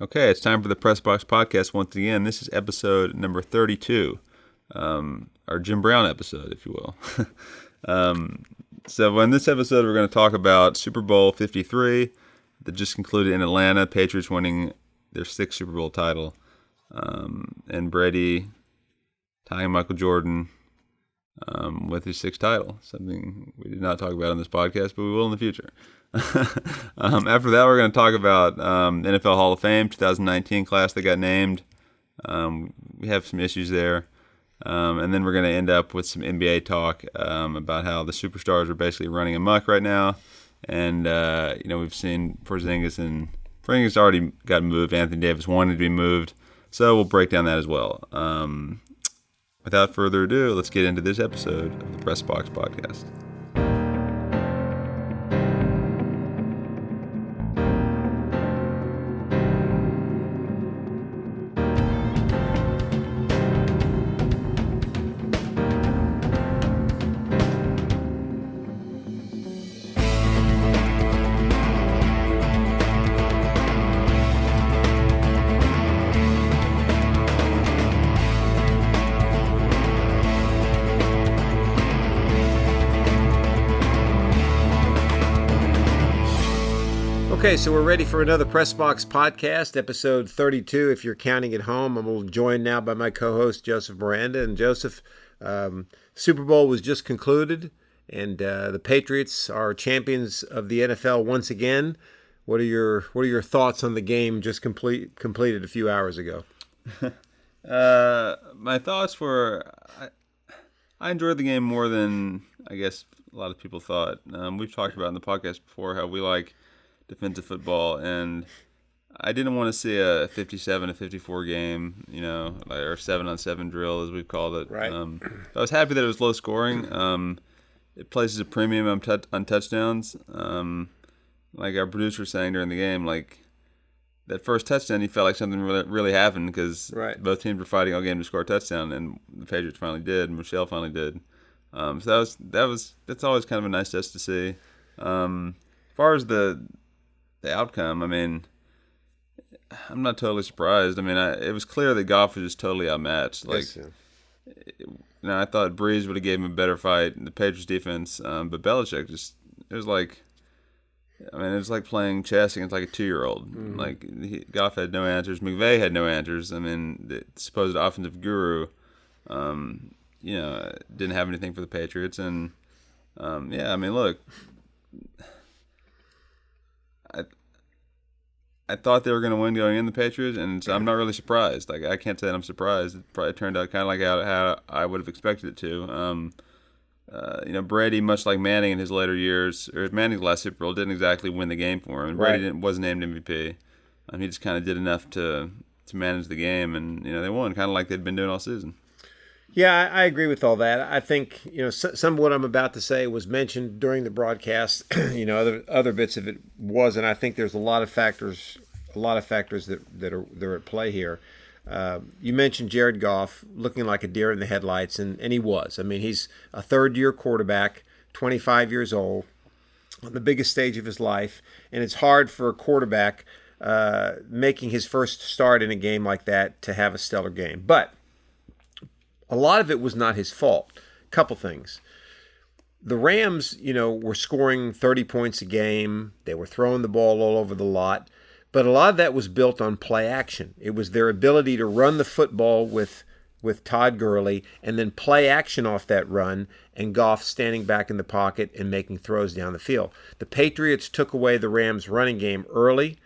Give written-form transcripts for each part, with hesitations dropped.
Okay, it's time for the Press Box Podcast once again. This is episode number 32, our Jim Brown episode, if you will. So in this episode, we're going to talk about Super Bowl 53 that just concluded in Atlanta, Patriots winning their 6th Super Bowl title, and Brady tying Michael Jordan with his 6th title, something we did not talk about on this podcast, but we will in the future. After that, we're going to talk about NFL Hall of Fame 2019 class that got named. We have some issues there. And then we're going to end up with some NBA talk about how the superstars are basically running amok right now. And, we've seen Porzingis already got moved. Anthony Davis wanted to be moved. So we'll break down that as well. Without further ado, let's get into this episode of the Press Box Podcast. Okay, so we're ready for another Press Box Podcast, episode 32, if you're counting at home. I'm joined now by my co-host, Joseph Miranda. And Joseph, Super Bowl was just concluded, and the Patriots are champions of the NFL once again. What are your thoughts on the game just completed a few hours ago? My thoughts were, I enjoyed the game more than, I guess, a lot of people thought. We've talked about in the podcast before how we like defensive football, and I didn't want to see a 57-54 game, or 7-on-7 drill as we've called it. Right. I was happy that it was low scoring. It places a premium on touchdowns. Like our producer was saying during the game, like that first touchdown, you felt like something really happened because both teams were fighting all game to score a touchdown, and the Patriots finally did, and Michelle finally did. So that's always kind of a nice test to see. As far as the outcome, I mean, I'm not totally surprised. I mean, it was clear that Goff was just totally outmatched. Yes, I thought Breeze would have gave him a better fight in the Patriots defense, but Belichick it was like playing chess against like a 2-year-old. Mm-hmm. Like Goff had no answers, McVay had no answers. I mean, the supposed offensive guru, didn't have anything for the Patriots, and I mean, look. I thought they were going to win going in the Patriots, and so I'm not really surprised. Like, I can't say that I'm surprised. It probably turned out kind of like how I would have expected it to. Brady, much like Manning in his later years, or Manning's last Super Bowl, didn't exactly win the game for him. And Brady wasn't named MVP. He just kind of did enough to manage the game, and they won, kind of like they'd been doing all season. Yeah, I agree with all that. I think, some of what I'm about to say was mentioned during the broadcast. Other bits of it wasn't. I think there's a lot of factors that are at play here. You mentioned Jared Goff looking like a deer in the headlights, and he was. I mean, he's a third-year quarterback, 25 years old, on the biggest stage of his life, and it's hard for a quarterback making his first start in a game like that to have a stellar game. But a lot of it was not his fault. Couple things. The Rams, were scoring 30 points a game. They were throwing the ball all over the lot. But a lot of that was built on play action. It was their ability to run the football with Todd Gurley and then play action off that run, and Goff standing back in the pocket and making throws down the field. The Patriots took away the Rams' running game early.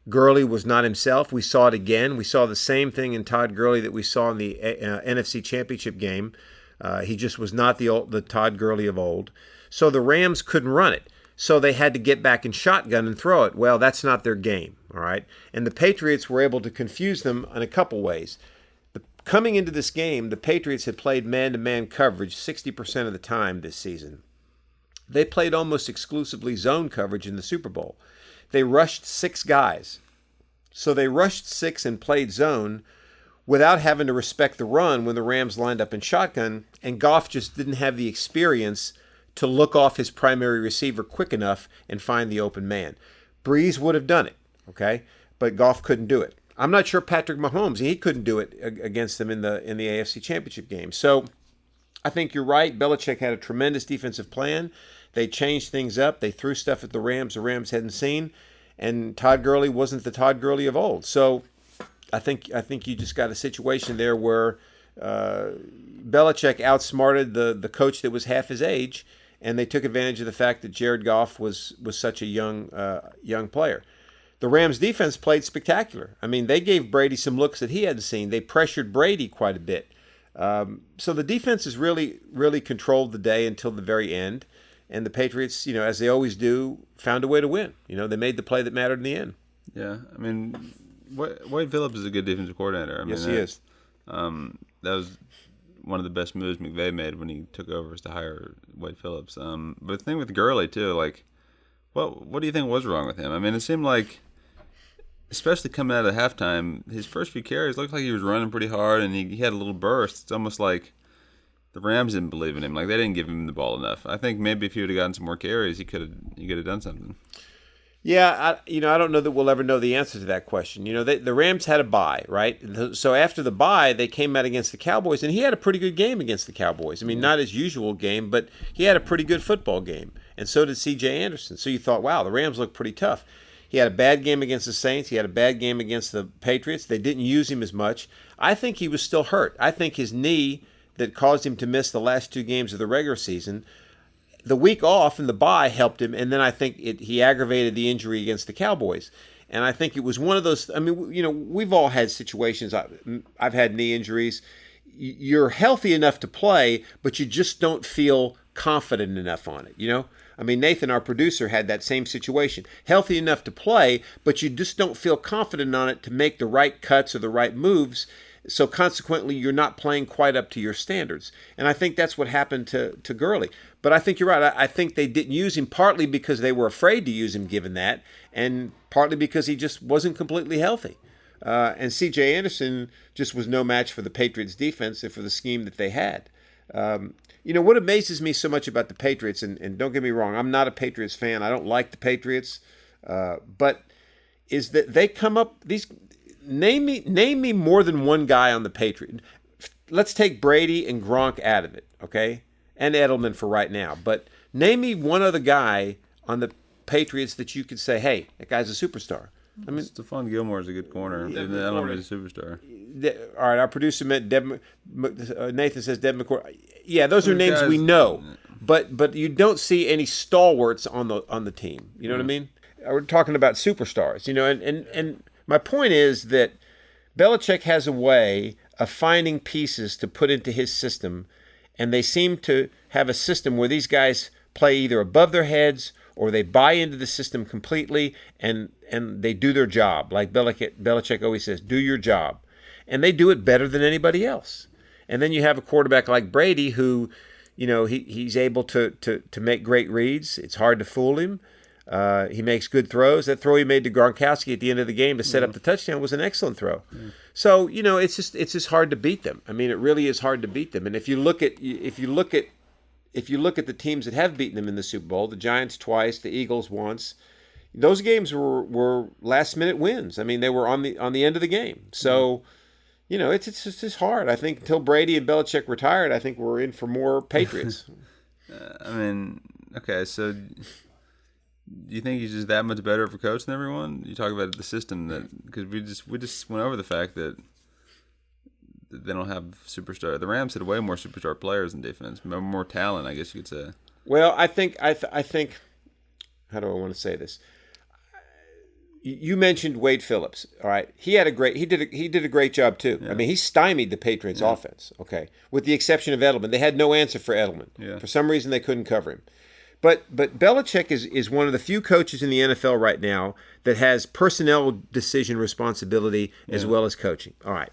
Gurley was not himself. We saw it again. We saw the same thing in Todd Gurley that we saw in the NFC Championship game. He just was not the Todd Gurley of old. So the Rams couldn't run it. So they had to get back in shotgun and throw it. Well, that's not their game, all right? And the Patriots were able to confuse them in a couple ways. Coming into this game, the Patriots had played man-to-man coverage 60% of the time this season. They played almost exclusively zone coverage in the Super Bowl. They rushed 6 guys. So they rushed 6 and played zone without having to respect the run when the Rams lined up in shotgun, and Goff just didn't have the experience to look off his primary receiver quick enough and find the open man. Breeze would have done it, okay? but Goff couldn't do it. I'm not sure Patrick Mahomes, he couldn't do it against them in the AFC Championship game. So I think you're right. Belichick had a tremendous defensive plan. They changed things up. They threw stuff at the Rams hadn't seen, and Todd Gurley wasn't the Todd Gurley of old. So I think you just got a situation there where Belichick outsmarted the coach that was half his age, and they took advantage of the fact that Jared Goff was such a young player. The Rams defense played spectacular. I mean, they gave Brady some looks that he hadn't seen. They pressured Brady quite a bit. So the defense has really, really controlled the day until the very end. And the Patriots, as they always do, found a way to win. They made the play that mattered in the end. Yeah, I mean, Wade Phillips is a good defensive coordinator. Yes, he is. That was one of the best moves McVay made when he took over, was to hire Wade Phillips. But the thing with Gurley too, like, what do you think was wrong with him? I mean, it seemed like, especially coming out of halftime, his first few carries looked like he was running pretty hard, and he had a little burst. It's almost like the Rams didn't believe in him. Like, they didn't give him the ball enough. I think maybe if he would have gotten some more carries, he could have done something. Yeah, I don't know that we'll ever know the answer to that question. The Rams had a bye, right? So after the bye, they came out against the Cowboys, and he had a pretty good game against the Cowboys. I mean, not his usual game, but he had a pretty good football game, and so did C.J. Anderson. So you thought, wow, the Rams look pretty tough. He had a bad game against the Saints. He had a bad game against the Patriots. They didn't use him as much. I think he was still hurt. I think his knee that caused him to miss the last 2 games of the regular season, the week off and the bye helped him, and then I think he aggravated the injury against the Cowboys. And I think it was one of those, I mean, we've all had situations. I've had knee injuries. You're healthy enough to play, but you just don't feel confident enough on it, I mean, Nathan, our producer, had that same situation. Healthy enough to play, but you just don't feel confident on it to make the right cuts or the right moves. So consequently, you're not playing quite up to your standards. And I think that's what happened to Gurley. But I think you're right. I think they didn't use him partly because they were afraid to use him given that, and partly because he just wasn't completely healthy. And C.J. Anderson just was no match for the Patriots defense and for the scheme that they had. What amazes me so much about the Patriots, and don't get me wrong, I'm not a Patriots fan. I don't like the Patriots, but is that they come up name me more than one guy on the Patriots. Let's take Brady and Gronk out of it, okay, and Edelman for right now. But name me one other guy on the Patriots that you could say, hey, that guy's a superstar. I mean, Stephon Gilmore is a good corner. Edelman is a superstar. All right, our producer meant Nathan says Deb McCourt. Yeah, those are names we know, but you don't see any stalwarts on the team. You know what I mean? We're talking about superstars. And my point is that Belichick has a way of finding pieces to put into his system, and they seem to have a system where these guys play either above their heads or they buy into the system completely and they do their job. Like Belichick always says, do your job. And they do it better than anybody else. And then you have a quarterback like Brady who, he's able to make great reads. It's hard to fool him. He makes good throws. That throw he made to Gronkowski at the end of the game to set up the touchdown was an excellent throw. So, it's just hard to beat them. I mean, it really is hard to beat them. And if you look at the teams that have beaten them in the Super Bowl, the Giants twice, the Eagles once, those games were last-minute wins. I mean, they were on the end of the game. So, it's just hard. I think until Brady and Belichick retired, I think we're in for more Patriots. I mean, okay, so do you think he's just that much better of a coach than everyone? You talk about the system because we just went over the fact that they don't have superstar. The Rams had way more superstar players in defense, more talent, I guess you could say. Well, I think. How do I want to say this? You mentioned Wade Phillips. All right, he did a great job too. Yeah. I mean, he stymied the Patriots' offense. Okay, with the exception of Edelman, they had no answer for Edelman. Yeah. For some reason, they couldn't cover him. But Belichick is one of the few coaches in the NFL right now that has personnel decision responsibility as well as coaching. All right.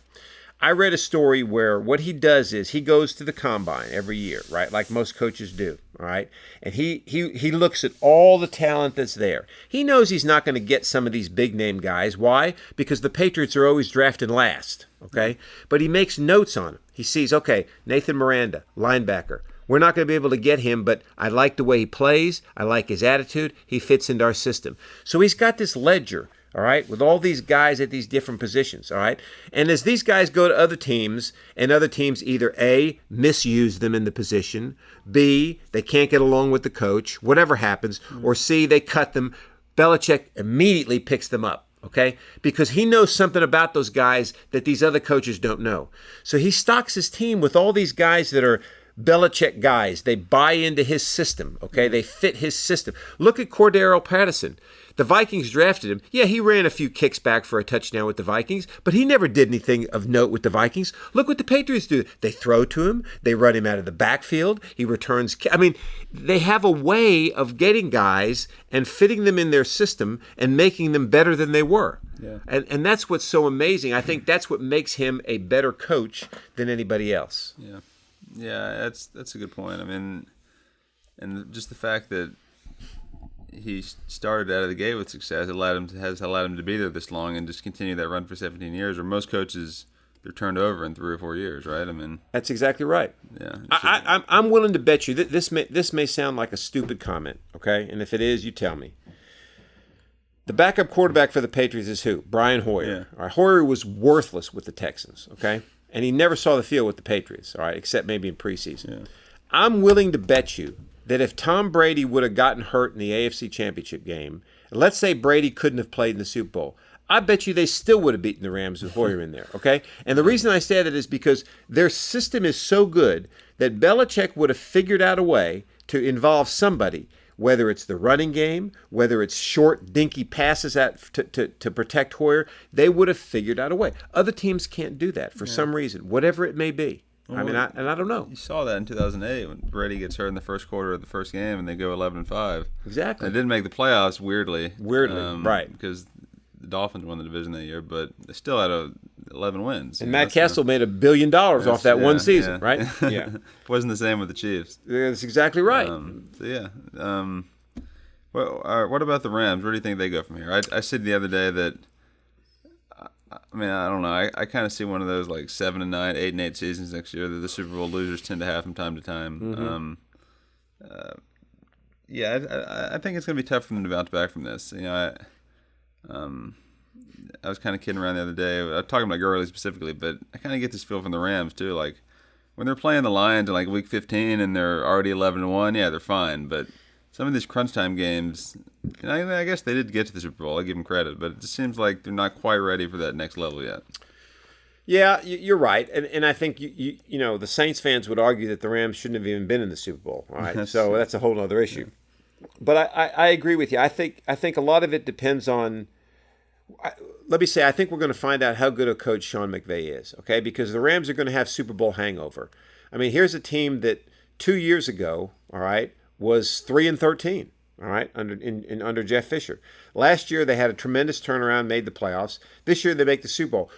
I read a story where what he does is he goes to the combine every year, right, like most coaches do, all right? And he looks at all the talent that's there. He knows he's not going to get some of these big-name guys. Why? Because the Patriots are always drafting last, okay? But he makes notes on them. He sees, okay, Nathan Miranda, linebacker. We're not going to be able to get him, but I like the way he plays. I like his attitude. He fits into our system. So he's got this ledger all right, with all these guys at these different positions, all right? And as these guys go to other teams, and other teams either A, misuse them in the position, B, they can't get along with the coach, whatever happens, or C, they cut them, Belichick immediately picks them up. Okay? Because he knows something about those guys that these other coaches don't know. So he stocks his team with all these guys that are Belichick guys. They buy into his system. Okay? They fit his system. Look at Cordero Patterson. The Vikings drafted him. Yeah, he ran a few kicks back for a touchdown with the Vikings, but he never did anything of note with the Vikings. Look what the Patriots do. They throw to him. They run him out of the backfield. He returns. I mean, they have a way of getting guys and fitting them in their system and making them better than they were. Yeah. And that's what's so amazing. I think that's what makes him a better coach than anybody else. Yeah. Yeah, that's a good point. I mean, and just the fact that he started out of the gate with success has allowed him to be there this long and just continue that run for 17 years. Where most coaches, they're turned over in 3 or 4 years, right? I mean, that's exactly right. Yeah, I'm willing to bet you that this may sound like a stupid comment, okay? And if it is, you tell me. The backup quarterback for the Patriots is who? Brian Hoyer. Yeah. All right, Hoyer was worthless with the Texans, okay? And he never saw the field with the Patriots, all right, except maybe in preseason. Yeah. I'm willing to bet you that if Tom Brady would have gotten hurt in the AFC Championship game, and let's say Brady couldn't have played in the Super Bowl, I bet you they still would have beaten the Rams with Hoyer in there, okay? And the reason I say that is because their system is so good that Belichick would have figured out a way to involve somebody, whether it's the running game, whether it's short, dinky passes out to protect Hoyer, they would have figured out a way. Other teams can't do that for some reason, whatever it may be. Well, I don't know. You saw that in 2008 when Brady gets hurt in the first quarter of the first game and they go 11-5. Exactly. They didn't make the playoffs, weirdly. Right. Because the Dolphins won the division that year, but they still had 11 wins. And Matt Castle made $1 billion off that one season, right? Yeah. It wasn't the same with the Chiefs. That's exactly right. What about the Rams? Where do you think they go from here? I said the other day that, I mean, I don't know. I kind of see one of those like 7-9, 8-8 seasons next year that the Super Bowl losers tend to have from time to time. Mm-hmm. I think it's going to be tough for them to bounce back from this. You know, I was kind of kidding around the other day. I was talking about Gurley specifically, but I kind of get this feel from the Rams too. Like when they're playing the Lions in like Week 15 and they're already 11-1, yeah, they're fine. But some of these crunch time games, I guess they did get to the Super Bowl. I give them credit, but it just seems like they're not quite ready for that next level yet. Yeah, you're right, and I think you know the Saints fans would argue that the Rams shouldn't have even been in the Super Bowl. All right, so that's a whole other issue. Yeah. But I agree with you. I think a lot of it depends on. Let me say, I think we're going to find out how good a coach Sean McVay is. Okay, because the Rams are going to have Super Bowl hangover. I mean, here's a team that 2 years ago, all right, was 3-13. All right, under Jeff Fisher. Last year they had a tremendous turnaround, made the playoffs. This year they make the Super Bowl.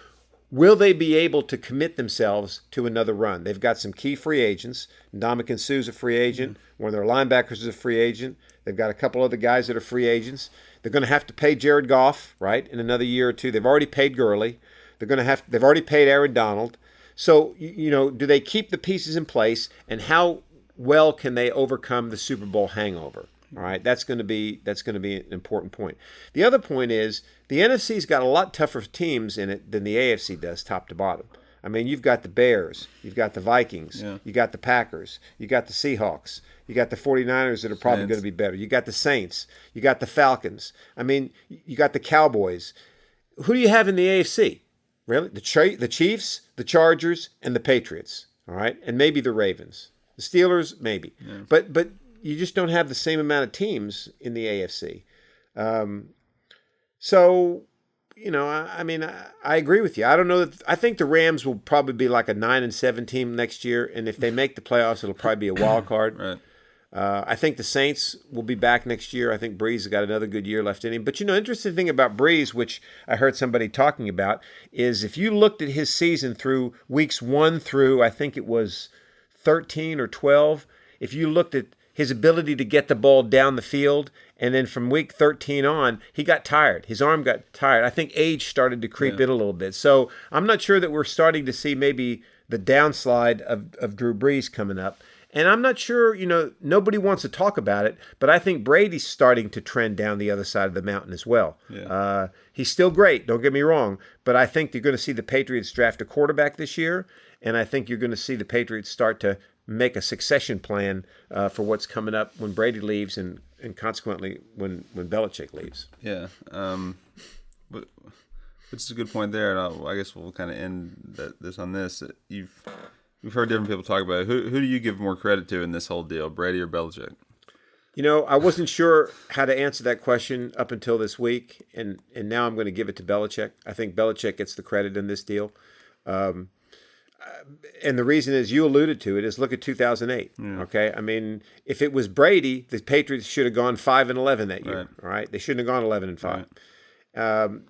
Will they be able to commit themselves to another run? They've got some key free agents. Ndamukong Suh's a free agent. One of their linebackers is a free agent. They've got a couple other guys that are free agents. They're going to have to pay Jared Goff, right, in another year or two. They've already paid Gurley. They've already paid Aaron Donald. So, do they keep the pieces in place, and how well can they overcome the Super Bowl hangover? All right, that's going to be an important point. The other point is the NFC's got a lot tougher teams in it than the AFC does, top to bottom. I mean, you've got the Bears, you've got the Vikings, you got the Packers, you got the Seahawks, you got the 49ers that are probably going to be better. You got the Saints, you got the Falcons. I mean, you got the Cowboys. Who do you have in the AFC? Really? The Chiefs, the Chargers, and the Patriots. All right, and maybe the Ravens. The Steelers, maybe. Yeah. But you just don't have the same amount of teams in the AFC. I agree with you. I don't know. I think the Rams will probably be like a 9-7 team next year, and if they make the playoffs, it'll probably be a wild card. Right. I think the Saints will be back next year. I think Breeze has got another good year left in him. But, interesting thing about Breeze, which I heard somebody talking about, is if you looked at his season through weeks 1 through, I think it was 13 or 12, if you looked at his ability to get the ball down the field, and then from week 13 on, he got tired. His arm got tired. I think age started to creep in a little bit. So I'm not sure that we're starting to see maybe the downslide of Drew Brees coming up. And I'm not sure, nobody wants to talk about it, but I think Brady's starting to trend down the other side of the mountain as well. Yeah. He's still great, don't get me wrong, but I think you're going to see the Patriots draft a quarterback this year, and I think you're going to see the Patriots start to make a succession plan for what's coming up when Brady leaves and consequently when Belichick leaves. Yeah. Which is a good point there, and I guess we'll kind of end this on this. We've heard different people talk about it. Who do you give more credit to in this whole deal, Brady or Belichick? I wasn't sure how to answer that question up until this week, and now I'm going to give it to Belichick. I think Belichick gets the credit in this deal. And the reason is, you alluded to it, is look at 2008. Yeah. Okay, I mean, if it was Brady, the Patriots should have gone 5-11 that year. Right. All right, they shouldn't have gone 11-5. Right.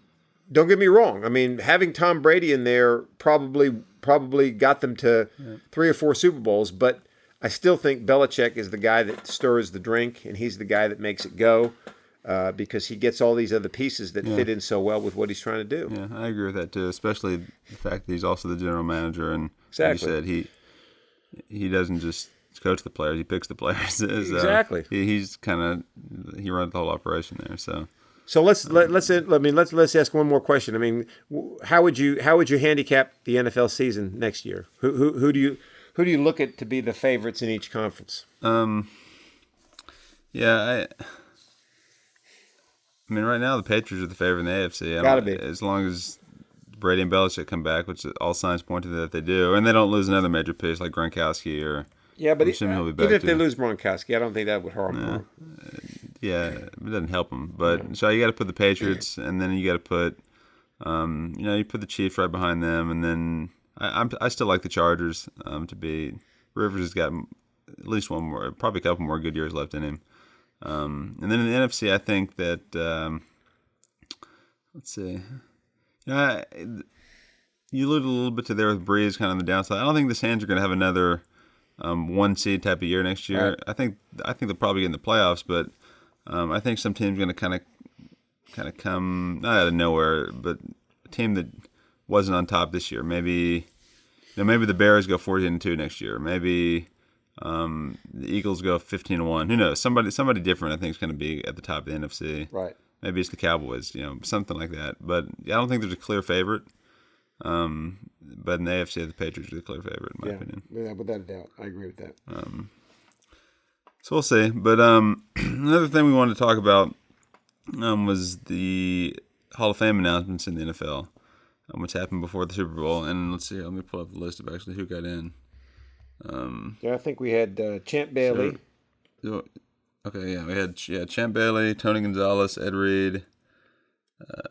Don't get me wrong. I mean, having Tom Brady in there probably got them to 3 or 4 Super Bowls, but I still think Belichick is the guy that stirs the drink, and he's the guy that makes it go because he gets all these other pieces that fit in so well with what he's trying to do. Yeah, I agree with that too, especially the fact that he's also the general manager, and Exactly. like you said, he doesn't just coach the players; he picks the players. Exactly. He runs the whole operation there. So let's ask one more question. I mean, how would you handicap the NFL season next year? Who do you look at to be the favorites in each conference? Yeah, I mean, right now the Patriots are the favorite in the AFC. Gotta be. As long as Brady and Belichick come back, which all signs point to that they do, and they don't lose another major piece like Gronkowski or. Yeah, but I'm assuming he'll be back even if too. they lose Gronkowski, I don't think that would harm them. Yeah, it doesn't help them. But so you got to put the Patriots, and then you got to put, you put the Chiefs right behind them, and then I still like the Chargers to be. Rivers has got at least one more, probably a couple more good years left in him. And then in the NFC, I think that let's see, you alluded a little bit to there with Breeze kind of on the downside. I don't think the Sands are going to have another 1 seed type of year next year. Right. I think they'll probably get in the playoffs, but I think some team's going to kind of come not out of nowhere, but a team that wasn't on top this year. Maybe the Bears go 14-2 next year. Maybe the Eagles go 15-1. Who knows? Somebody different, I think, is going to be at the top of the NFC. Right. Maybe it's the Cowboys, something like that. But I don't think there's a clear favorite. But in the AFC, the Patriots are the clear favorite, in my opinion. Without a doubt. I agree with that. So we'll see. But another thing we wanted to talk about was the Hall of Fame announcements in the NFL, which happened before the Super Bowl. And let's see, let me pull up the list of actually who got in. I think we had Champ Bailey. We had Champ Bailey, Tony Gonzalez, Ed Reed,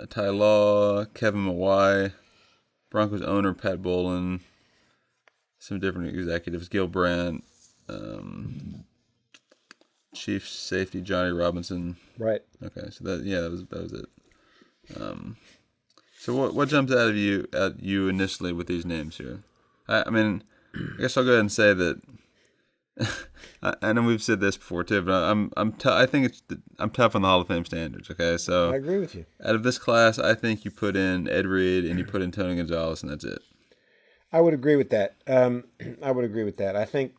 Ty Law, Kevin Mawai, Broncos owner Pat Bowlen, some different executives, Gil Brandt, Chiefs safety Johnny Robinson. Right. Okay, so that was it. So what jumps out at you initially with these names here? I mean, I guess I'll go ahead and say that. I know we've said this before too, but I'm tough on the Hall of Fame standards. Okay, so I agree with you. Out of this class, I think you put in Ed Reed and you put in Tony Gonzalez, and that's it. I would agree with that. I think.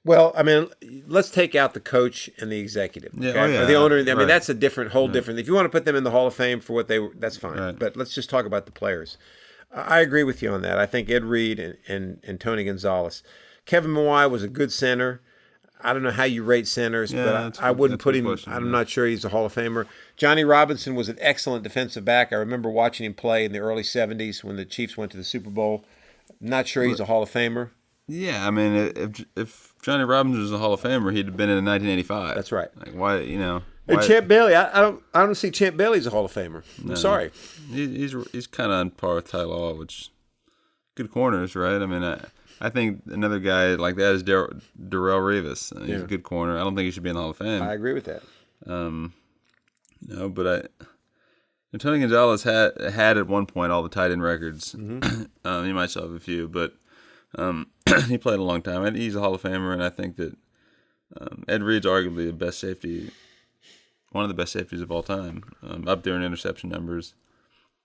Well, I mean, let's take out the coach and the executive, okay? Or the owner. I mean, that's a different. If you want to put them in the Hall of Fame for what they were, that's fine. Right. But let's just talk about the players. I agree with you on that. I think Ed Reed and Tony Gonzalez. Kevin Mawai was a good center. I don't know how you rate centers, but I wouldn't put him. I'm not sure he's a Hall of Famer. Johnny Robinson was an excellent defensive back. I remember watching him play in the early '70s when the Chiefs went to the Super Bowl. Not sure he's a Hall of Famer. Yeah, I mean, if Johnny Robinson was a Hall of Famer, he'd have been in 1985. That's right. Like why? And Champ Bailey, I don't see Champ Bailey as a Hall of Famer. I'm sorry. He's kind of on par with Ty Law, which good corners, right? I mean, I think another guy like that is Darrell Revis. He's a good corner. I don't think he should be in the Hall of Fame. I agree with that. But Tony Gonzalez had at one point all the tight end records. Mm-hmm. He might still have a few, but he played a long time. He's a Hall of Famer, and I think that Ed Reed's arguably the best safety, one of the best safeties of all time, up there in interception numbers.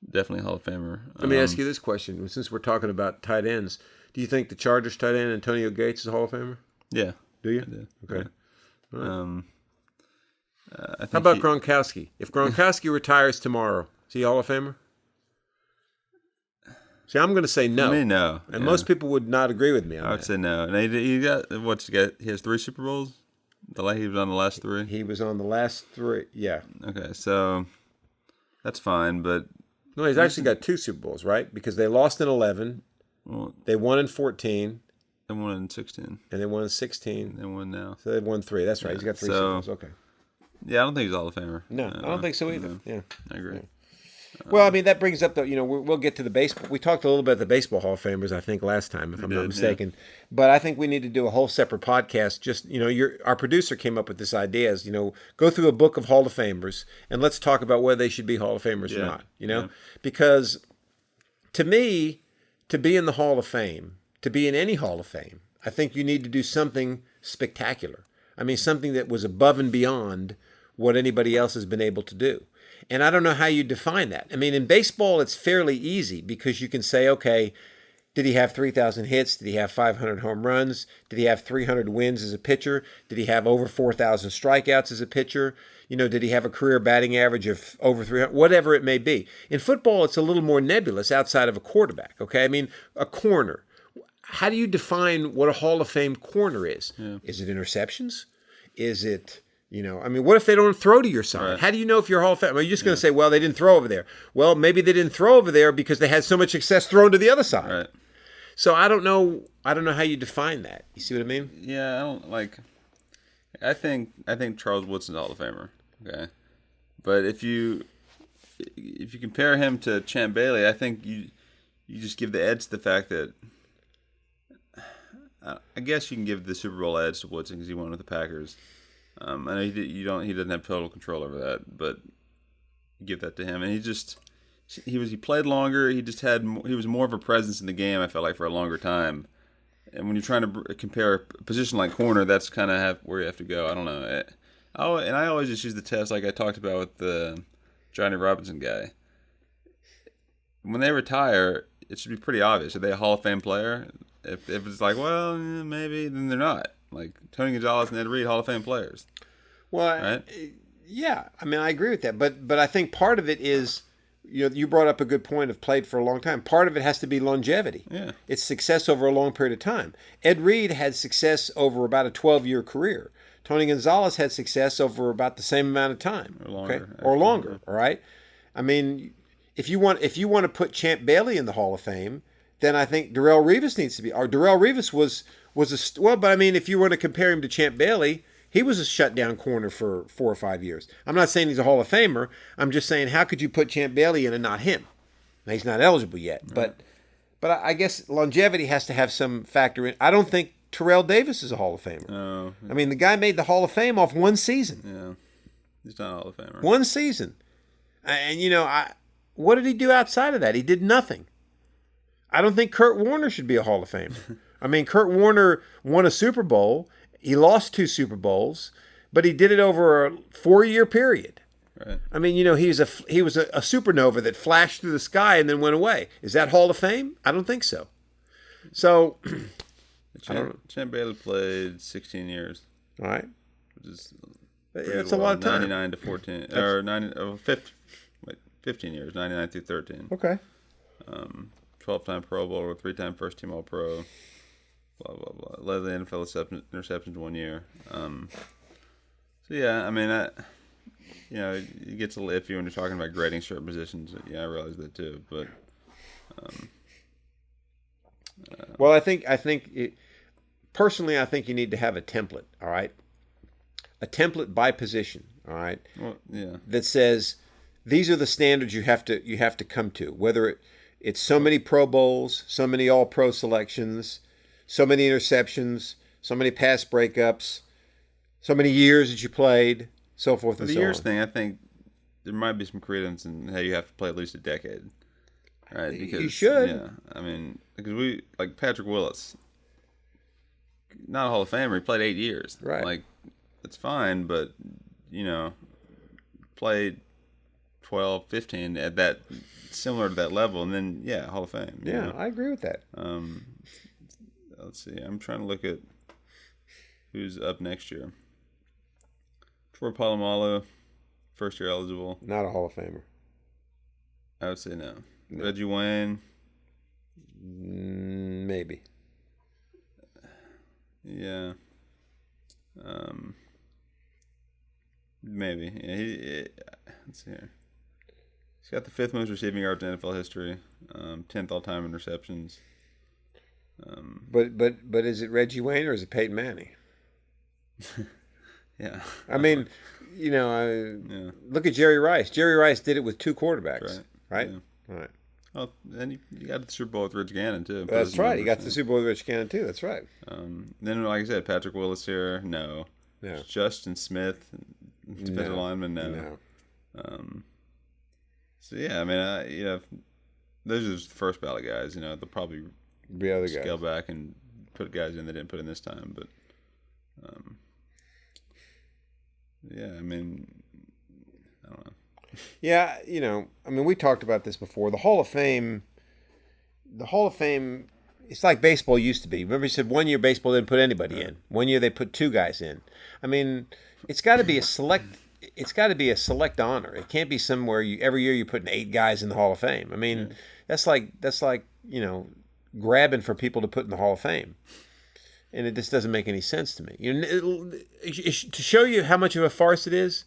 Definitely a Hall of Famer. Let me ask you this question. Since we're talking about tight ends, do you think the Chargers tight end Antonio Gates is a Hall of Famer? Yeah. Do you? I do. Okay. Yeah. All right. I think How about Gronkowski? If Gronkowski retires tomorrow, is he Hall of Famer? See, I'm going to say no. For me, no. And Yeah. most people would not agree with me on I would that. say no. And he got what's he got? He has 3 Super Bowls. He was on the last 3. He was on the last 3. Yeah. Okay, so that's fine, but No, he's actually got 2 Super Bowls, right? Because they lost in 11, well, they won in 14, they won in 16. and they won in 16. They won now. So they've won 3. That's right. He's got 3 Super Bowls. Okay. Yeah, I don't think he's a Hall of Famer. No, I don't think so either. No, Yeah. I agree. Yeah. Well, I mean, that brings up we'll get to the baseball. We talked a little bit about the baseball Hall of Famers, I think, last time, if I'm not mistaken. Yeah. But I think we need to do a whole separate podcast. Just, our producer came up with this idea is, go through a book of Hall of Famers and let's talk about whether they should be Hall of Famers or not, Yeah. Because to me, to be in the Hall of Fame, to be in any Hall of Fame, I think you need to do something spectacular. I mean, something that was above and beyond what anybody else has been able to do. And I don't know how you define that. I mean, in baseball, it's fairly easy because you can say, okay, did he have 3,000 hits? Did he have 500 home runs? Did he have 300 wins as a pitcher? Did he have over 4,000 strikeouts as a pitcher? Did he have a career batting average of over 300? Whatever it may be. In football, it's a little more nebulous outside of a quarterback, okay? I mean, a corner. How do you define what a Hall of Fame corner is? Yeah. Is it interceptions? Is it... what if they don't throw to your side? Right. How do you know if you're Hall of Fame? Are you just going to say, well, they didn't throw over there? Well, maybe they didn't throw over there because they had so much success throwing to the other side. Right. So I don't know how you define that. You see what I mean? Yeah, I don't like. I think Charles Woodson's a Hall of Famer. Okay, but if you compare him to Champ Bailey, I think you just give the edge to the fact that. I guess you can give the Super Bowl edge to Woodson because he won with the Packers. I know he doesn't have total control over that, but you give that to him, and he played longer. He was more of a presence in the game. I felt like for a longer time, and when you're trying to compare a position like corner, that's kind of where you have to go. I don't know. And I always just use the test like I talked about with the Johnny Robinson guy. When they retire, it should be pretty obvious. Are they a Hall of Fame player? If it's like, well, maybe, then they're not. Like Tony Gonzalez and Ed Reed, Hall of Fame players. Well, right? Yeah. I mean, I agree with that. But I think part of it is, you brought up a good point of played for a long time. Part of it has to be longevity. Yeah. It's success over a long period of time. Ed Reed had success over about a 12-year career. Tony Gonzalez had success over about the same amount of time. Or longer. Okay? Or longer, all right? I mean, if you want to put Champ Bailey in the Hall of Fame, then I think Darrelle Revis needs to be. Or Darrelle Revis was but I mean, if you want to compare him to Champ Bailey, he was a shutdown corner for 4 or 5 years. I'm not saying he's a Hall of Famer. I'm just saying, how could you put Champ Bailey in and not him? Now, he's not eligible yet, right. but I guess longevity has to have some factor in. I don't think Terrell Davis is a Hall of Famer. No. I mean, the guy made the Hall of Fame off one season. Yeah, he's not a Hall of Famer. One season, and what did he do outside of that? He did nothing. I don't think Kurt Warner should be a Hall of Famer. I mean, Kurt Warner won a Super Bowl. He lost 2 Super Bowls, but he did it over a 4-year period. Right. I mean, he was a supernova that flashed through the sky and then went away. Is that Hall of Fame? I don't think so. So, Champ Bailey played 16 years. All right. Which is it's a lot of time. 99 to 14 15 years, 99 through 13. Okay. 12-time Pro Bowler, 3-time first-team All-Pro. Blah blah blah. Led the NFL interceptions 1 year. So yeah, I mean, it gets a little iffy when you're talking about grading certain positions. Yeah, I realize that too. But well, I think personally, I think you need to have a template. All right, a template by position. All right. Well, yeah. That says these are the standards you have to come to. Whether it's so many Pro Bowls, so many All-Pro selections, so many interceptions, so many pass breakups, so many years that you played, so forth and so on. The years thing, I think there might be some credence in how you have to play at least a decade, right? Because you should. Yeah, I mean, because we like Patrick Willis, not a Hall of Famer. He played 8 years. Right. Like that's fine, but played 12, 15 at that similar to that level, and then Hall of Fame. Yeah, I agree with that. Let's see. I'm trying to look at. who's up next year. Troy Polamalu, first year eligible. Not a Hall of Famer. I would say no. Reggie Wayne. Maybe. Yeah. Maybe. Yeah, let's see here. He's got the 5th most receiving yards in NFL history. 10th all time in receptions. But is it Reggie Wayne or is it Peyton Manning? Yeah. I mean, look at Jerry Rice. Jerry Rice did it with 2 quarterbacks, right? Yeah. All right. Well, then you got the Super Bowl with Rich Gannon too. That's right. You got the Super Bowl with Rich Gannon too. That's right. Then, like I said, Patrick Willis here. No. Justin Smith, defensive lineman. No. So yeah, I mean, those are just the first ballot guys. They'll probably be other scale guys. back and put guys in they didn't put in this time. But yeah, I mean, I don't know. Yeah, I mean, we talked about this before. The Hall of Fame, it's like baseball used to be. Remember, you said 1 year baseball didn't put anybody in. 1 year they put 2 guys in. I mean, it's got to be a select. It's got to be a select honor. It can't be somewhere every year you're putting 8 guys in the Hall of Fame. I mean, that's like grabbing for people to put in the Hall of Fame, and it just doesn't make any sense to me. To show you how much of a farce it is.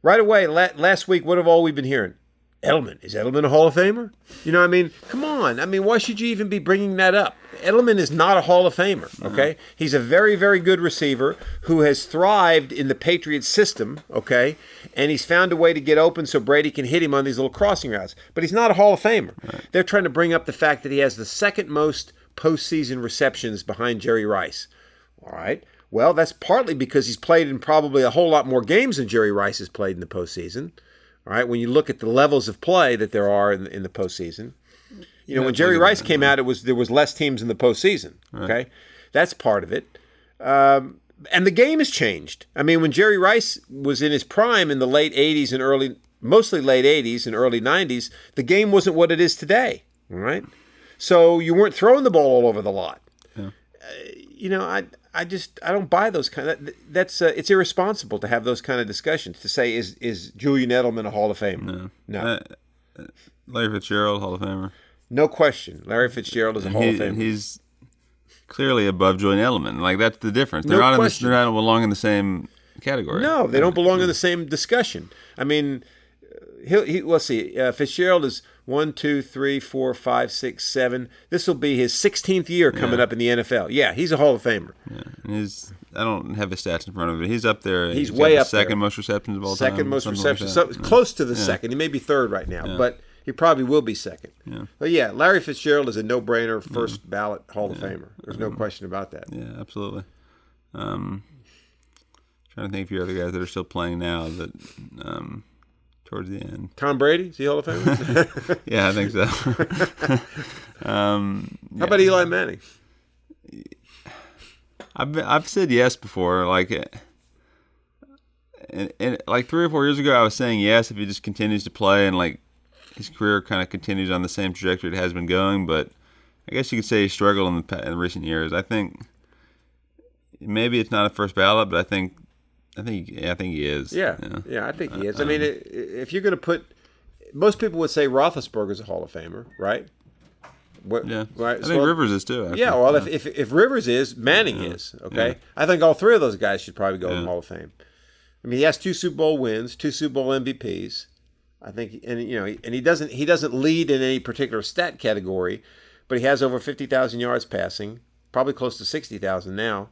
Right away, last week, what have all we been hearing? Edelman. Is Edelman a Hall of Famer? I mean, come on. I mean, why should you even be bringing that up? Edelman is not a Hall of Famer, okay? He's a very, very good receiver who has thrived in the Patriots system, okay? And he's found a way to get open so Brady can hit him on these little crossing routes. But he's not a Hall of Famer. Right. They're trying to bring up the fact that he has the 2nd most postseason receptions behind Jerry Rice. All right? Well, that's partly because he's played in probably a whole lot more games than Jerry Rice has played in the postseason. All right, when you look at the levels of play that there are in the postseason, when Jerry Rice came out, there was less teams in the postseason. Okay, right. That's part of it, and the game has changed. I mean, when Jerry Rice was in his prime in the late '80s and mostly late '80s and early '90s, the game wasn't what it is today. All right, so you weren't throwing the ball all over the lot. Yeah. I don't buy those kind of. That's it's irresponsible to have those kind of discussions. To say is Julian Edelman a Hall of Famer? No. Larry Fitzgerald, Hall of Famer. No question. Larry Fitzgerald is a Hall of Famer. He's clearly above Julian Edelman. Like that's the difference. They're not belong in the same category. No, they don't belong in the same discussion. I mean, let's see. Fitzgerald is 1, 2, 3, 4, 5, 6, 7. This will be his 16th year coming up in the NFL. Yeah, he's a Hall of Famer. Yeah, and I don't have his stats in front of me. He's up there. He's way up there. 2nd most receptions of all time. 2nd most receptions. Like close to the 2nd. He may be 3rd right now, but he probably will be 2nd. Yeah. But yeah, Larry Fitzgerald is a no-brainer first ballot Hall of Famer. There's no question about that. Yeah, absolutely. Trying to think of a few other guys that are still playing now that towards the end. Tom Brady? Is he Hall of Famer? Yeah, I think so. How about Eli Manning? I've said yes before, like, and like 3 or 4 years ago, I was saying yes if he just continues to play and like his career kind of continues on the same trajectory it has been going. But I guess you could say he struggled in recent years. I think maybe it's not a first ballot, but I think he is. Yeah, I think he is. I mean, if you're going to put, most people would say Roethlisberger's a Hall of Famer, right? Yeah, right. I think Rivers is too. Actually. Yeah, well, if Rivers is, Manning is. Okay, yeah. I think all 3 of those guys should probably go in the Hall of Fame. I mean, he has 2 Super Bowl wins, 2 Super Bowl MVPs. I think, and he doesn't lead in any particular stat category, but he has over 50,000 yards passing, probably close to 60,000 now.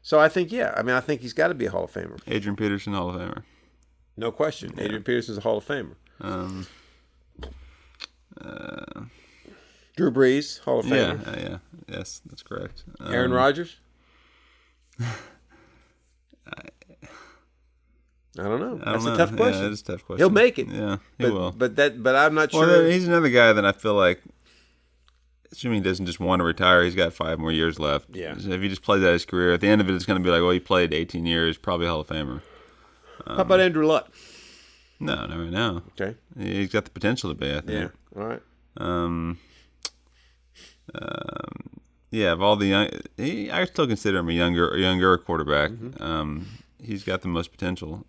So I think, I think he's got to be a Hall of Famer. Adrian Peterson, Hall of Famer. No question. Yeah. Adrian Peterson's a Hall of Famer. Drew Brees, Hall of Famer. Yes, that's correct. Aaron Rodgers? I don't know. That's a tough question. Yeah, it's a tough question. He'll make it. Yeah, he will. But I'm not sure. Well, he's another guy that I feel like, assuming he doesn't just want to retire, he's got 5 more years left. Yeah. So if he just plays out his career, at the end of it, it's going to be like, well, he played 18 years, probably a Hall of Famer. How about Andrew Luck? No, not right now. Okay. He's got the potential to be, I think. Yeah. All right. yeah, of all the young, I still consider him a younger quarterback. Mm-hmm. He's got the most potential.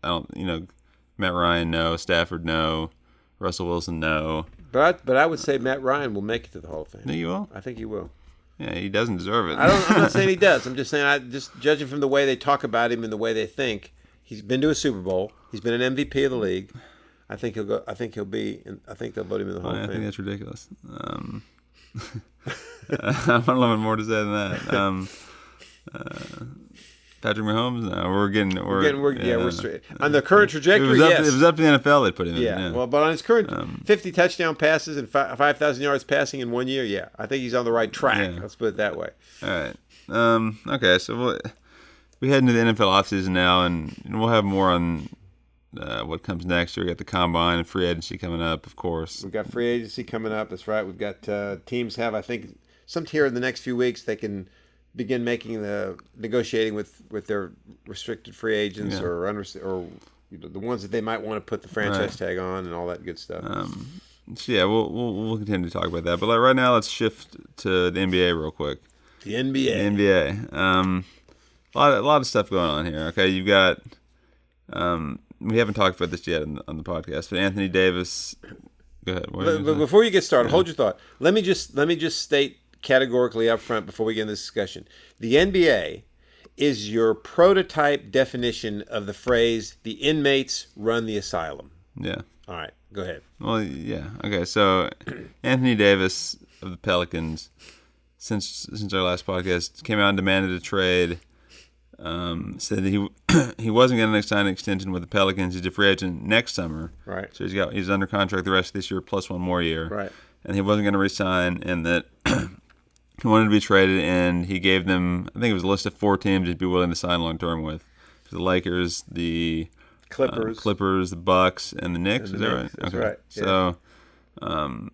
I don't, Matt Ryan, no. Stafford, no. Russell Wilson, no. But I would say Matt Ryan will make it to the Hall of Fame. No, you will. I think he will. Yeah, he doesn't deserve it. I'm not saying he does. I'm just saying, just judging from the way they talk about him and the way they think, he's been to a Super Bowl. He's been an MVP of the league. I think he'll go. I think he'll be. I think they'll vote him in the Hall of Fame. I think that's ridiculous. I don't know more to say than that. Patrick Mahomes? No, we're straight on the current trajectory. It was up to the NFL. They put him in. Yeah. Well, but on his current 50 touchdown passes and 5,000 yards passing in 1 year, yeah, I think he's on the right track. Yeah. Let's put it that way. All right. Okay. So we head into the NFL offseason now, and we'll have more on what comes next. We got the combine and free agency coming up, of course. We've got free agency coming up. That's right. We've got teams have, I think, some here in the next few weeks they can begin making the negotiating with their restricted free agents or the ones that they might want to put the franchise tag on and all that good stuff. So yeah, we'll continue to talk about that. But right now, let's shift to the NBA real quick. The NBA. The NBA. A lot of stuff going on here. Okay, you've got. We haven't talked about this yet on the podcast, but Anthony Davis. Go ahead. But before you get started, hold your thought. Let me just state categorically up front before we get into this discussion. The NBA is your prototype definition of the phrase "the inmates run the asylum." Yeah. All right, go ahead. Well, yeah. Okay, so Anthony Davis of the Pelicans, since our last podcast, came out and demanded a trade. Said that he wasn't going to sign an extension with the Pelicans. He's a free agent next summer. Right. So he's under contract the rest of this year plus one more year. Right. And he wasn't going to resign, and that he wanted to be traded. And he gave them, I think it was a list of 4 teams he'd be willing to sign long term with: the Lakers, the Clippers, the Bucks, and the Knicks. Is that right? That's right. Yeah. So,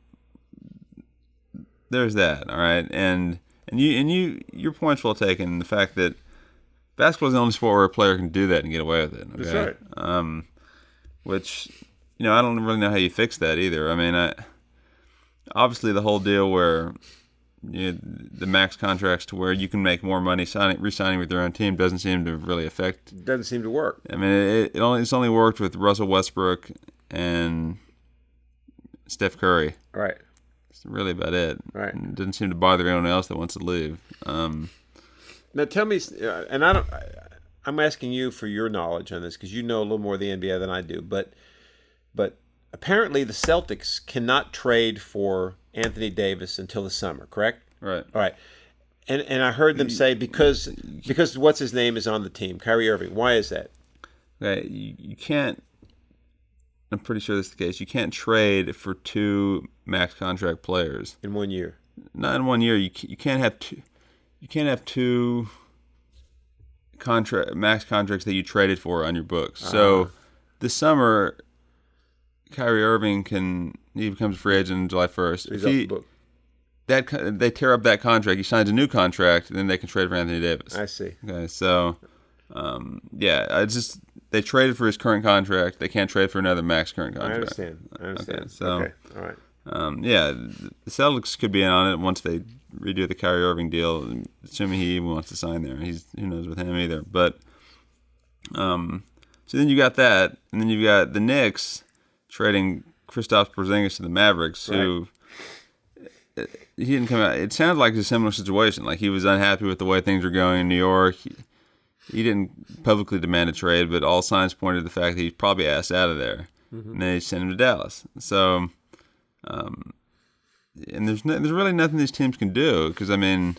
there's that. All right, and your point's well taken. The fact that basketball is the only sport where a player can do that and get away with it. Okay? That's right. Which, I don't really know how you fix that either. I mean, obviously the whole deal where the max contracts to where you can make more money re-signing with your own team doesn't seem to really affect. It doesn't seem to work. I mean, it's only worked with Russell Westbrook and Steph Curry. Right. That's really about it. Right. It doesn't seem to bother anyone else that wants to leave. Now tell me, and I'm asking you for your knowledge on this because you know a little more of the NBA than I do. But apparently the Celtics cannot trade for Anthony Davis until the summer. Correct? Right. All right. And I heard them say because what's his name is on the team, Kyrie Irving. Why is that? Okay, you can't. I'm pretty sure that's the case. You can't trade for 2 max contract players In 1 year. Not in 1 year. You can't have 2. You can't have 2 max contracts that you traded for on your books. So this summer, Kyrie Irving he becomes a free agent on July 1st. He's off the book. They tear up that contract, he signs a new contract, and then they can trade for Anthony Davis. I see. Okay, so they traded for his current contract. They can't trade for another max current contract. I understand. Okay, so okay. All right. The Celtics could be in on it once they redo the Kyrie Irving deal, assuming he even wants to sign there. Who knows with him either. But so then you got that, and then you got the Knicks trading Kristaps Porzingis to the Mavericks, who he didn't come out. It sounded like a similar situation. Like he was unhappy with the way things were going in New York. He didn't publicly demand a trade, but all signs pointed to the fact that he's probably asked out of there, and they sent him to Dallas. So. And there's really nothing these teams can do because I mean,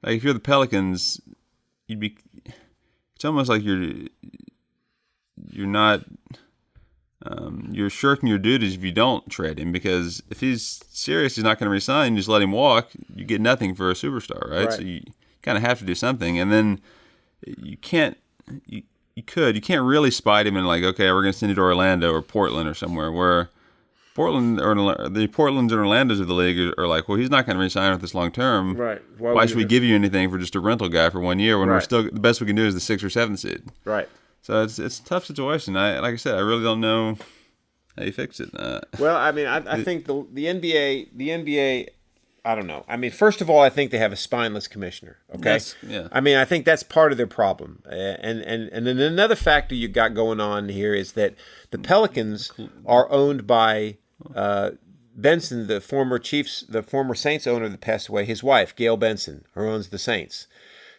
like if you're the Pelicans, it's almost like you're not you're shirking your duties if you don't trade him because if he's serious, he's not going to resign. You just let him walk. You get nothing for a superstar, right? So you kind of have to do something, and then you can't really spite him and like okay, we're going to send you to Orlando or Portland or somewhere where. Portland or the Portlands and Orlandos of the league are like, well, he's not going to re-sign with us long term. Right. Why should we give you anything for just a rental guy for 1 year when we're still the best we can do is the 6th or 7th seed? Right. So it's a tough situation. Like I said, I really don't know how you fix it. Well, I mean, I think the NBA, I don't know. I mean, first of all, I think they have a spineless commissioner. Okay, Yeah. I mean, I think that's part of their problem. And then another factor you got going on here is that the Pelicans are owned by Benson, the former Saints owner that passed away. His wife, Gail Benson, who owns the Saints.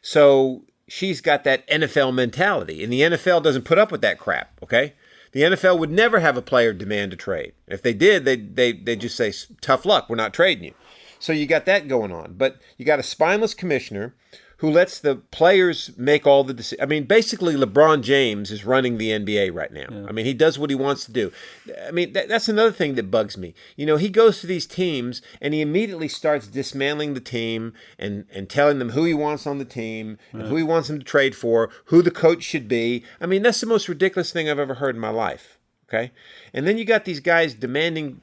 So she's got that NFL mentality, and the NFL doesn't put up with that crap. Okay. The NFL would never have a player demand a trade. If they did, they'd just say, tough luck, we're not trading you. So you got that going on. But you got a spineless commissioner who lets the players make all the decisions. I mean, basically, LeBron James is running the NBA right now. Yeah. I mean, he does what he wants to do. I mean, that's another thing that bugs me. You know, he goes to these teams and he immediately starts dismantling the team and telling them who he wants on the team and who he wants them to trade for, who the coach should be. I mean, that's the most ridiculous thing I've ever heard in my life. Okay, and then you got these guys demanding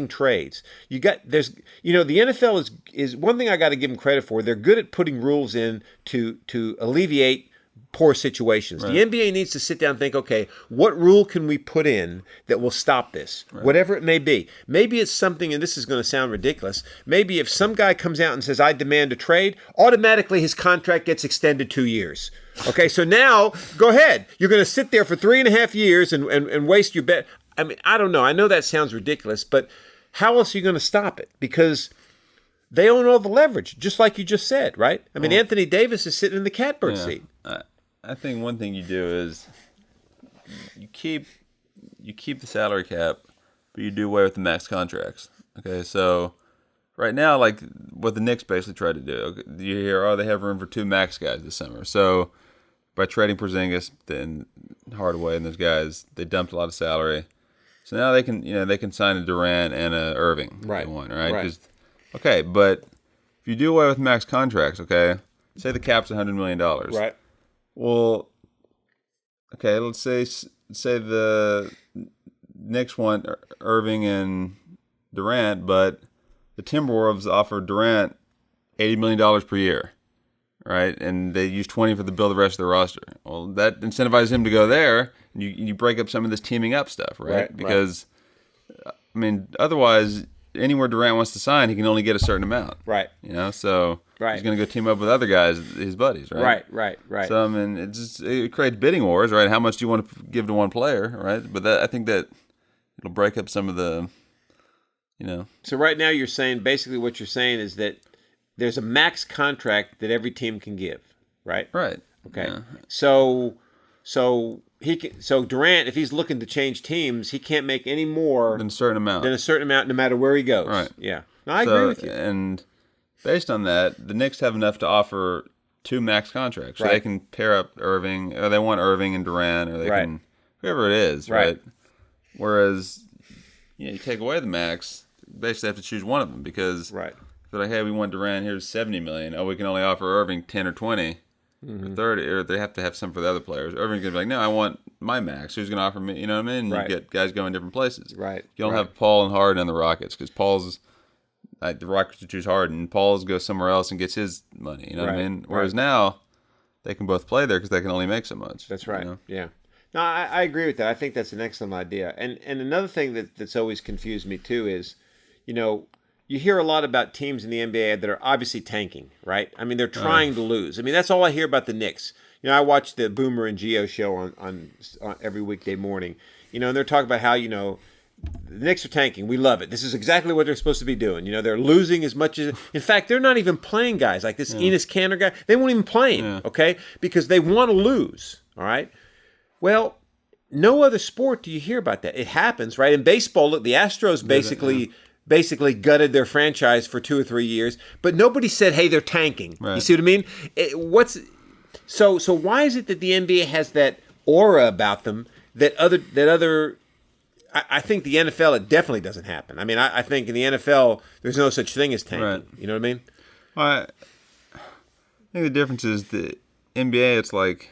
trades. The NFL is one thing I got to give them credit for. They're good at putting rules in to alleviate poor situations. Right. The NBA needs to sit down and think, okay, what rule can we put in that will stop this, whatever it may be. Maybe it's something, and this is going to sound ridiculous, maybe if some guy comes out and says, I demand a trade, automatically his contract gets extended 2 years. Okay, so now, go ahead. You're going to sit there for 3.5 years and waste your bet. I mean, I don't know. I know that sounds ridiculous, but how else are you going to stop it? Because they own all the leverage, just like you just said, right? I mean, Anthony Davis is sitting in the catbird seat. I think one thing you do is you keep the salary cap, but you do away with the max contracts. Okay, so right now, like what the Knicks basically tried to do, you hear, they have room for 2 max guys this summer. So by trading Porzingis and Hardaway and those guys, they dumped a lot of salary. So now they can sign a Durant and a Irving if they want, right? Right. Okay, but if you do away with max contracts, okay, say the cap's $100 million, right? Well, okay, let's say the Knicks want Irving and Durant, but the Timberwolves offer Durant $80 million per year, right? And they use 20 for the bill the rest of the roster. Well, that incentivizes him to go there, and you break up some of this teaming up stuff, right? Because, I mean, otherwise, anywhere Durant wants to sign, he can only get a certain amount. Right. You know, so he's going to go team up with other guys, his buddies, right? Right. So, I mean, it creates bidding wars, right? How much do you want to give to one player, right? But I think that it'll break up some of the, So right now basically what you're saying is that there's a max contract that every team can give, right? Right. Okay. Yeah. So Durant, if he's looking to change teams, he can't make any more than a certain amount no matter where he goes. Right. Yeah. No, I agree with you. And based on that, the Knicks have enough to offer 2 max contracts. So they can pair up Irving, or they want Irving and Durant, or they can, whoever it is, right? Whereas, you take away the max, you basically have to choose one of them because they're like, hey, we want Durant, here's $70 million. Oh, we can only offer Irving 10 or 20 or 30, or they have to have some for the other players. Irving's going to be like, no, I want my max. Who's going to offer me, you know what I mean? And you get guys going different places. Right. You don't have Paul and Harden on the Rockets because Paul's, the Rockets would choose Harden, and Paul's goes somewhere else and gets his money, you know what I mean? Whereas now, they can both play there because they can only make so much. That's right, yeah. No, I agree with that. I think that's an excellent idea. And another thing that's always confused me too is, you hear a lot about teams in the NBA that are obviously tanking, right? I mean, they're trying to lose. I mean, that's all I hear about the Knicks. I watch the Boomer and Geo show on every weekday morning, and they're talking about how, the Knicks are tanking. We love it. This is exactly what they're supposed to be doing. They're losing as much as... In fact, they're not even playing guys like this Enes Kanter guy. They won't even play him, okay? Because they want to lose, all right? Well, no other sport do you hear about that. It happens, right? In baseball, look, the Astros basically gutted their franchise for 2 or 3 years, but nobody said, hey, they're tanking. Right. You see what I mean? So why is it that the NBA has that aura about them that other I think the NFL, it definitely doesn't happen. I mean, I think in the NFL, there's no such thing as tanking. Right. You know what I mean? Well, I think the difference is the NBA, it's like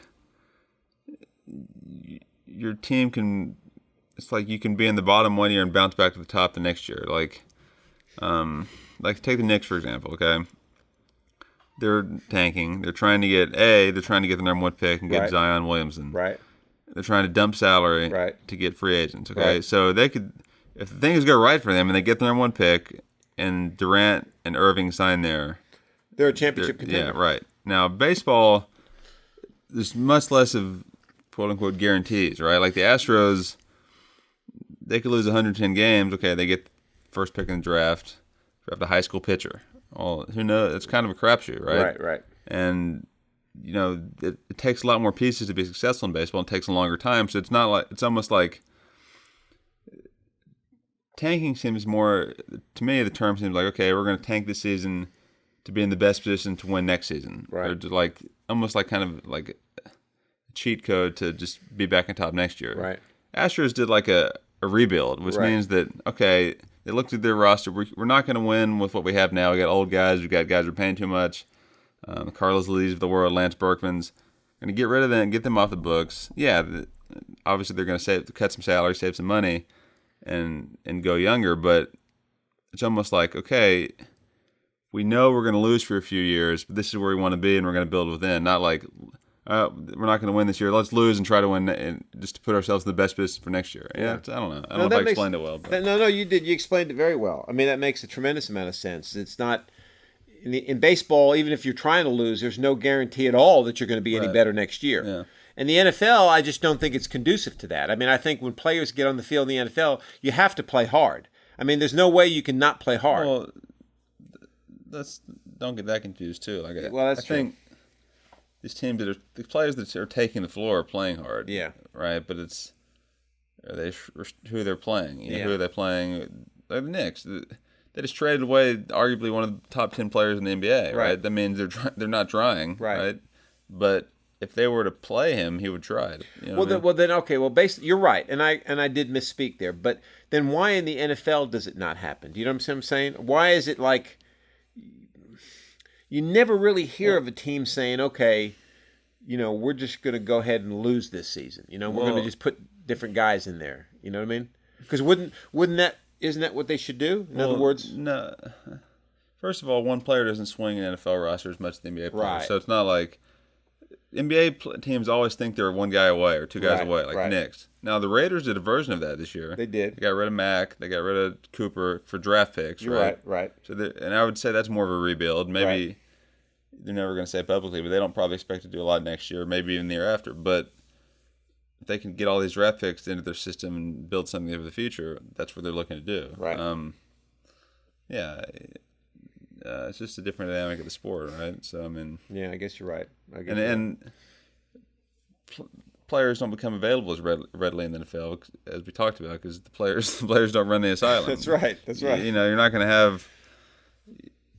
your team can, it's like you can be in the bottom one year and bounce back to the top the next year. Like take the Knicks, for example, okay? They're tanking. They're trying to get the number 1 pick and get Zion Williamson. Right. They're trying to dump salary to get free agents. Okay, so they could, if things go right for them and they get the number 1 pick and Durant and Irving sign there, they're a championship contender. Yeah, right. Now, baseball, there's much less of quote-unquote guarantees, right? Like the Astros, they could lose 110 games. Okay, they get first pick in the draft a high school pitcher. Well, who knows? It's kind of a crapshoot, right? Right. And, it takes a lot more pieces to be successful in baseball. It takes a longer time. So it's almost like tanking seems more, to me, the term seems like, okay, we're going to tank this season to be in the best position to win next season. Right. Or to almost like kind of like a cheat code to just be back on top next year. Right. Astros did like a rebuild, which means that, okay, they looked at their roster. We're not going to win with what we have now. We got old guys. We got guys who are paying too much. Carlos Lees of the world, Lance Berkman's. Going to get rid of them, get them off the books. Yeah, obviously they're going to cut some salary, save some money, and go younger. But it's almost like, okay, we know we're going to lose for a few years, but this is where we want to be, and we're going to build within. Not like, we're not going to win this year. Let's lose and try to win, and just to put ourselves in the best position for next year. Yeah, I don't know. I don't know if I explained it well. But. No, you did. You explained it very well. I mean, that makes a tremendous amount of sense. It's not in baseball. Even if you're trying to lose, there's no guarantee at all that you're going to be any better next year. Yeah. In the NFL, I just don't think it's conducive to that. I mean, I think when players get on the field in the NFL, you have to play hard. I mean, there's no way you can not play hard. Well, don't get that confused too. That's true. I think these teams the players that are taking the floor are playing hard. Yeah. Right, but who they're playing. Who are they playing? Like the Knicks. They just traded away arguably one of the top 10 players in the NBA. Right. That means they're not trying. Right. But if they were to play him, he would try. You're right, and I did misspeak there. But then why in the NFL does it not happen? Do you know what I'm saying? Why is it like you never really hear of a team saying, okay, we're just going to go ahead and lose this season. We're going to just put different guys in there. You know what I mean? Because isn't that what they should do? In other words, no. First of all, one player doesn't swing an NFL roster as much as the NBA player. Right. So it's not like NBA teams always think they're one guy away or two guys away, like the Knicks. Now, the Raiders did a version of that this year. They did. They got rid of Mack. They got rid of Cooper for draft picks, right? Right. So, and I would say that's more of a rebuild. Maybe they're never going to say it publicly, but they don't probably expect to do a lot next year, maybe even the year after. But if they can get all these draft picks into their system and build something for the future, that's what they're looking to do. Right. It's just a different dynamic of the sport, right? So, I mean... Yeah, I guess you're right. Players don't become available as readily in the NFL, as we talked about, because the players don't run the asylum. That's right. You're not going to have...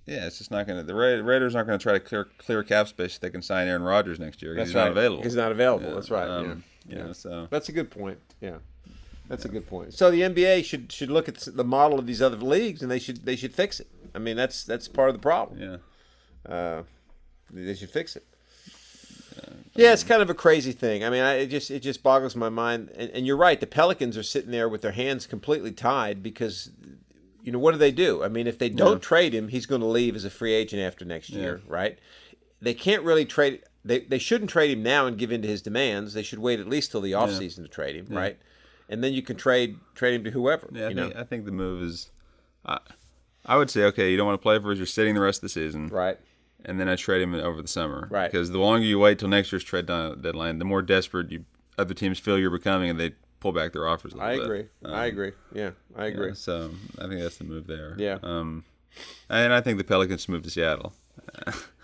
Yeah, it's just not going to... The Raiders aren't going to try to clear cap space so they can sign Aaron Rodgers next year because he's not available. He's not available. That's right. So that's a good point. Yeah, that's a good point. So the NBA should look at the model of these other leagues, and they should fix it. I mean, that's part of the problem. Yeah. They should fix it. Yeah, it's kind of a crazy thing. I mean, it just boggles my mind. And you're right. The Pelicans are sitting there with their hands completely tied because, what do they do? I mean, if they don't trade him, he's going to leave as a free agent after next year, right? They can't really trade. They shouldn't trade him now and give in to his demands. They should wait at least till the offseason to trade him, right? And then you can trade him to whoever. Yeah, I think the move is, I would say, okay, you don't want to play for us. You're sitting the rest of the season, right? And then I trade him over the summer, right? Because the longer you wait till next year's trade deadline, the more desperate other teams feel you're becoming, and they pull back their offers a little bit. I agree. Yeah, I agree. So I think that's the move there. Yeah. And I think the Pelicans moved to Seattle.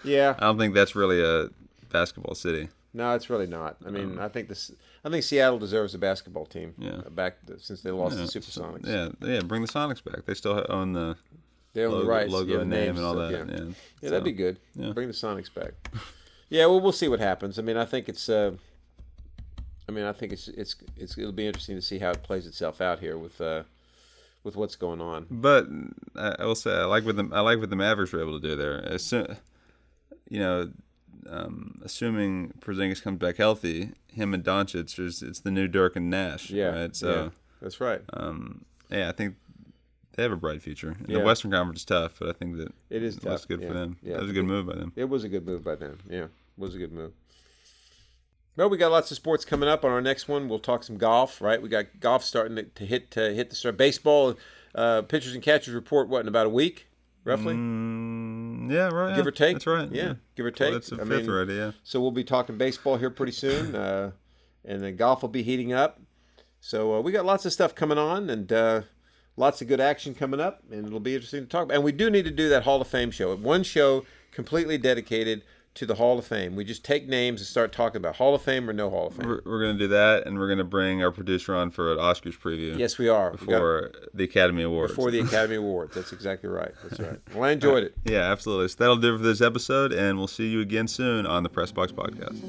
Yeah. I don't think that's really a basketball city. No, it's really not. I mean, I think Seattle deserves a basketball team. Yeah. Since they lost the Supersonics. Yeah. Bring the Sonics back. They still own the. They own the rights, logo, name, and all stuff, that. Yeah, that'd be good. Yeah. Bring the Sonics back. Yeah, well, we'll see what happens. I mean, I think it's. I think it'll be interesting to see how it plays itself out here with what's going on. But I will say I like what the Mavericks were able to do there. Assuming Porzingis comes back healthy, him and Doncic, it's the new Dirk and Nash. Yeah, right. So that's right. I think they have a bright future. The Western Conference is tough, but I think that it is tough. That's good for them. Yeah, that was a good move by them. It was a good move by them. Yeah, it was a good move. Well, we got lots of sports coming up. On our next one, we'll talk some golf. Right, we got golf starting to hit the start. Baseball Pitchers and catchers report, what, in about a week, roughly? Yeah, right. Give or take? That's right. Yeah, give or take. Well, that's the fifth already, yeah. So we'll be talking baseball here pretty soon, and then golf will be heating up. So we got lots of stuff coming on, and lots of good action coming up, and it'll be interesting to talk about. And we do need to do that Hall of Fame show. One show completely dedicated to the Hall of Fame. We just take names and start talking about Hall of Fame or no Hall of Fame. We're going to do that, and we're going to bring our producer on for an Oscars preview. Yes, we are. Before the Academy Awards. Before the Academy Awards. That's exactly right. That's right. Well, I enjoyed it. Yeah, absolutely. So that'll do it for this episode, and we'll see you again soon on the Press Box Podcast.